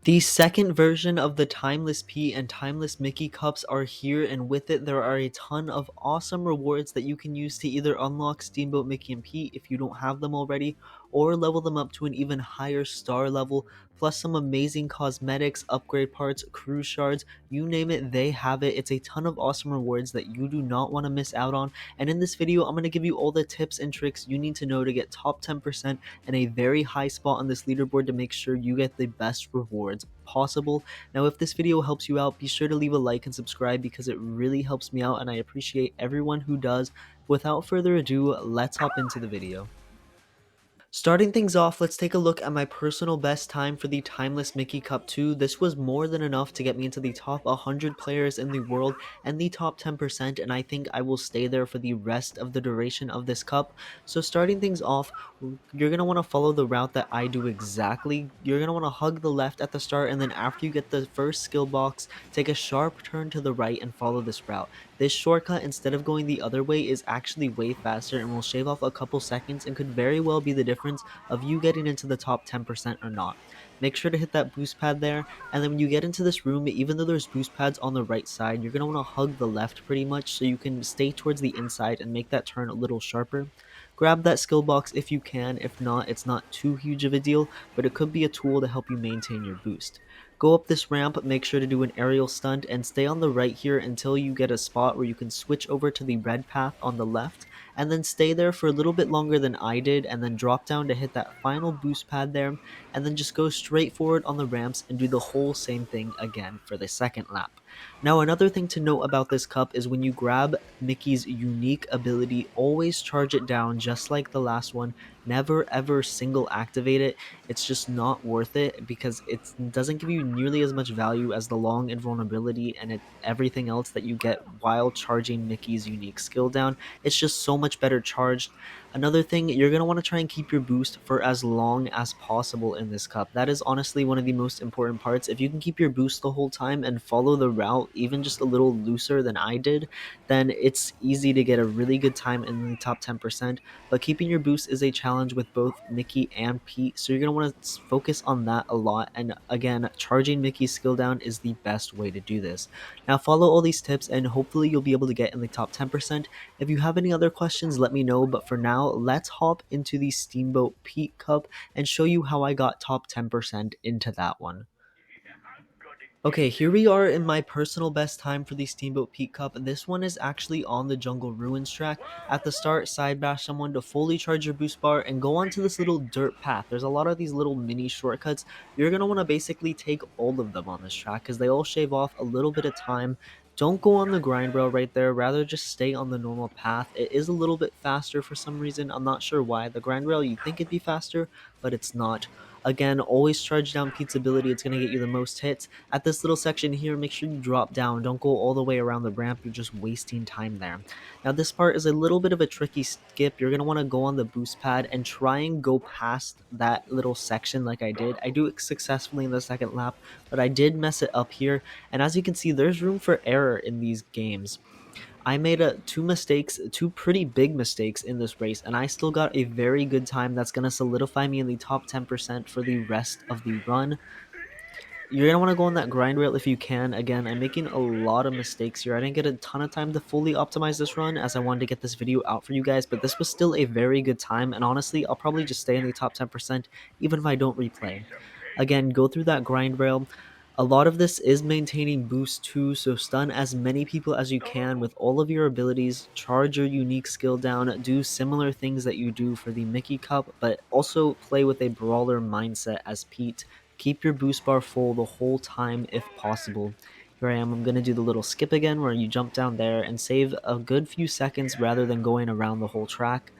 The second version of the Timeless Pete and Timeless Mickey cups are here, and with it there are a ton of awesome rewards that you can use to either unlock Steamboat Mickey and Pete if you don't have them already, or level them up to an even higher star level, plus some amazing cosmetics, upgrade parts, cruise shards, you name it, they have it. It's a ton of awesome rewards that you do not want to miss out on, and in this video I'm going to give you all the tips and tricks you need to know to get top 10% and a very high spot on this leaderboard to make sure you get the best rewards possible. Now, if this video helps you out, be sure to leave a like and subscribe because it really helps me out and I appreciate everyone who does. Without further ado, let's hop into the video. Starting things off, let's take a look at my personal best time for the Timeless Mickey Cup 2. This was more than enough to get me into the top 100 players in the world and the top 10%, and I think I will stay there for the rest of the duration of this cup. So starting things off, you're going to want to follow the route that I do exactly. You're going to want to hug the left at the start, and then after you get the first skill box, take a sharp turn to the right and follow this route. This shortcut, instead of going the other way, is actually way faster and will shave off a couple seconds and could very well be the difference of you getting into the top 10% or not. Make sure to hit that boost pad there, and then when you get into this room, even though there's boost pads on the right side, you're going to want to hug the left pretty much so you can stay towards the inside and make that turn a little sharper. Grab that skill box if you can. If not, it's not too huge of a deal, but it could be a tool to help you maintain your boost. Go up this ramp, make sure to do an aerial stunt, and stay on the right here until you get a spot where you can switch over to the red path on the left, and then stay there for a little bit longer than I did, and then drop down to hit that final boost pad there, and then just go straight forward on the ramps and do the whole same thing again for the second lap. Now, another thing to note about this cup is when you grab Mickey's unique ability, always charge it down just like the last one. Never ever single activate it. It's just not worth it because it doesn't give you nearly as much value as the long invulnerability and everything else that you get while charging Mickey's unique skill down. It's just so much better charged. Another thing, you're going to want to try and keep your boost for as long as possible in this cup. That is honestly one of the most important parts. If you can keep your boost the whole time and follow the route even just a little looser than I did, then it's easy to get a really good time in the top 10%. But keeping your boost is a challenge with both Mickey and Pete, so you're going to want to focus on that a lot. And again, charging Mickey's skill down is the best way to do this. Now, follow all these tips and hopefully you'll be able to get in the top 10%. If you have any other questions, let me know. But for now, let's hop into the Steamboat Pete Cup and show you how I got top 10% into that one. Okay, here we are in my personal best time for the Steamboat Pete Cup. This one is actually on the Jungle Ruins track. At the start, side bash someone to fully charge your boost bar and go onto this little dirt path. There's a lot of these little mini shortcuts. You're going to want to basically take all of them on this track because they all shave off a little bit of time. Don't go on the grind rail right there. Rather just stay on the normal path. It is a little bit faster for some reason. I'm not sure why. The grind rail, you'd think it'd be faster, but it's not. Again, always charge down Pete's ability. It's going to get you the most hits. At this little section here, make sure you drop down. Don't go all the way around the ramp. You're just wasting time there. Now, this part is a little bit of a tricky skip. You're going to want to go on the boost pad and try and go past that little section like I did. I do it successfully in the second lap, but I did mess it up here. And as you can see, there's room for error in these games. I made two pretty big mistakes in this race, and I still got a very good time that's going to solidify me in the top 10% for the rest of the run. You're going to want to go on that grind rail if you can. Again, I'm making a lot of mistakes here. I didn't get a ton of time to fully optimize this run as I wanted to get this video out for you guys, but this was still a very good time, and honestly, I'll probably just stay in the top 10% even if I don't replay. Again, go through that grind rail. A lot of this is maintaining boost too, so stun as many people as you can with all of your abilities, charge your unique skill down, do similar things that you do for the Mickey Cup, but also play with a brawler mindset as Pete. Keep your boost bar full the whole time if possible. Here I am, I'm going to do the little skip again where you jump down there and save a good few seconds rather than going around the whole track.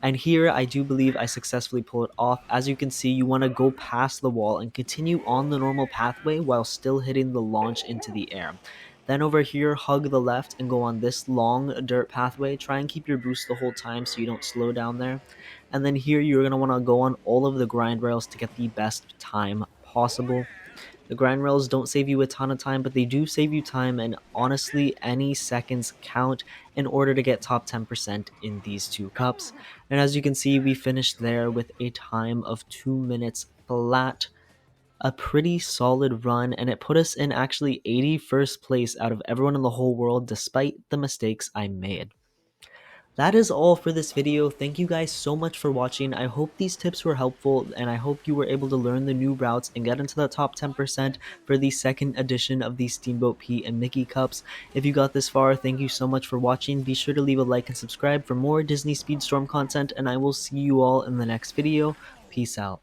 And here I do believe I successfully pull it off. As you can see, you want to go past the wall and continue on the normal pathway while still hitting the launch into the air. Then over here, hug the left and go on this long dirt pathway. Try and keep your boost the whole time so you don't slow down there. And then here you're going to want to go on all of the grind rails to get the best time possible. The grind rails don't save you a ton of time, but they do save you time, and honestly, any seconds count in order to get top 10% in these two cups. And as you can see, we finished there with a time of 2 minutes flat. a pretty solid run, and it put us in actually 81st place out of everyone in the whole world despite the mistakes I made. That is all for this video. Thank you guys so much for watching. I hope these tips were helpful, and I hope you were able to learn the new routes and get into the top 10% for the second edition of these Steamboat Pete and Mickey Cups. If you got this far, thank you so much for watching. Be sure to leave a like and subscribe for more Disney Speedstorm content, and I will see you all in the next video. Peace out.